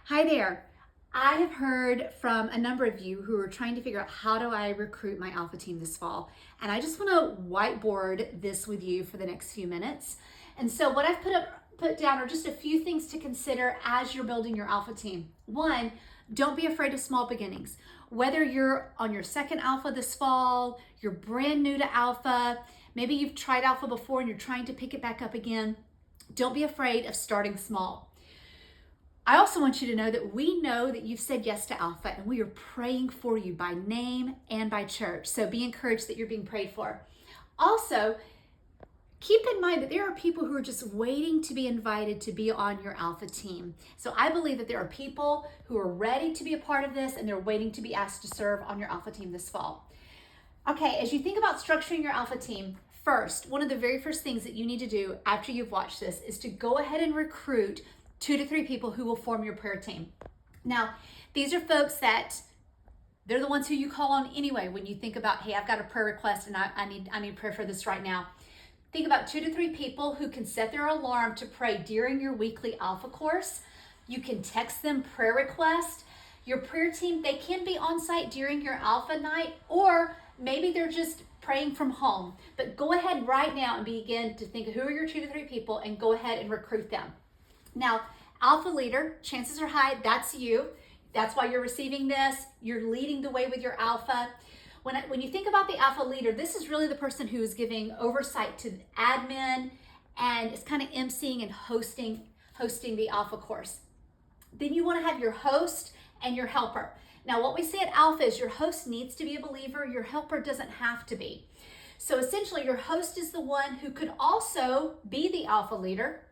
Hi there. I have heard from a number of you who are trying to figure out how do I recruit my Alpha team this fall. And I just want to whiteboard this with you for the next few minutes. And so what I've put down are just a few things to consider as you're building your Alpha team. One, don't be afraid of small beginnings. Whether you're on your second Alpha this fall, you're brand new to Alpha, maybe you've tried Alpha before and you're trying to pick it back up again, don't be afraid of starting small. I also want you to know that we know that you've said yes to Alpha and we are praying for you by name and by church. So be encouraged that you're being prayed for. Also, keep in mind that there are people who are just waiting to be invited to be on your Alpha team. So I believe that there are people who are ready to be a part of this and they're waiting to be asked to serve on your Alpha team this fall. Okay, as you think about structuring your Alpha team, first, one of the very first things that you need to do after you've watched this is to go ahead and recruit 2 to 3 people who will form your prayer team. Now, these are folks that they're the ones who you call on anyway when you think about, hey, I've got a prayer request and I need prayer for this right now. Think about 2 to 3 people who can set their alarm to pray during your weekly Alpha course. You can text them prayer requests. Your prayer team, they can be on site during your Alpha night, or maybe they're just praying from home. But go ahead right now and begin to think of who are your 2 to 3 people and go ahead and recruit them. Now, Alpha leader, chances are high, that's you. That's why you're receiving this. You're leading the way with your Alpha. When you think about the Alpha leader, this is really the person who is giving oversight to admin and is kind of emceeing and hosting the Alpha course. Then you want to have your host and your helper. Now, what we say at Alpha is your host needs to be a believer. Your helper doesn't have to be. So essentially, your host is the one who could also be the Alpha leader.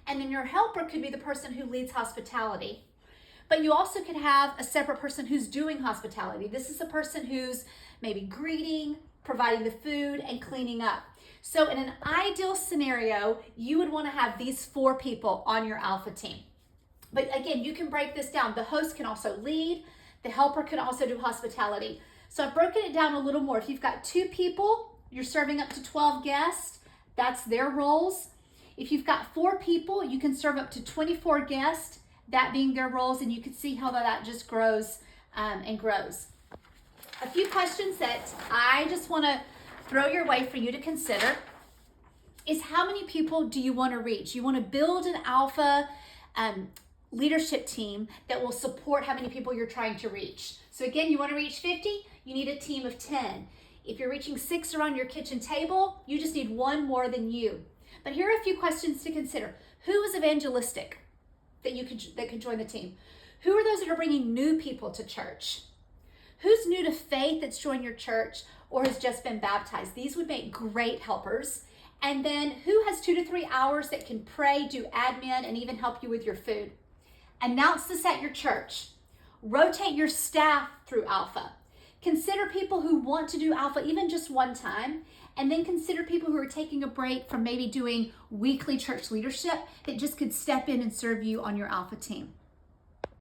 And then your helper could be the person who leads hospitality. But you also could have a separate person who's doing hospitality. This is a person who's maybe greeting, providing the food, and cleaning up. So in an ideal scenario, you would want to have these 4 people on your Alpha team. But again, you can break this down. The host can also lead. The helper can also do hospitality. So I've broken it down a little more. If you've got 2 people, you're serving up to 12 guests. That's their roles. If you've got 4 people, you can serve up to 24 guests, that being their roles, and you can see how that just grows and grows. A few questions that I just want to throw your way for you to consider is how many people do you want to reach? You want to build an Alpha leadership team that will support how many people you're trying to reach. So again, you want to reach 50, you need a team of 10. If you're reaching 6 around your kitchen table, you just need 1 more than you. But here are a few questions to consider. Who is evangelistic that could join the team? Who are those that are bringing new people to church? Who's new to faith that's joined your church or has just been baptized? These would make great helpers. And then who has 2 to 3 hours that can pray, do admin, and even help you with your food? Announce this at your church. Rotate your staff through Alpha. Consider people who want to do Alpha even just one time, and then consider people who are taking a break from maybe doing weekly church leadership that just could step in and serve you on your Alpha team.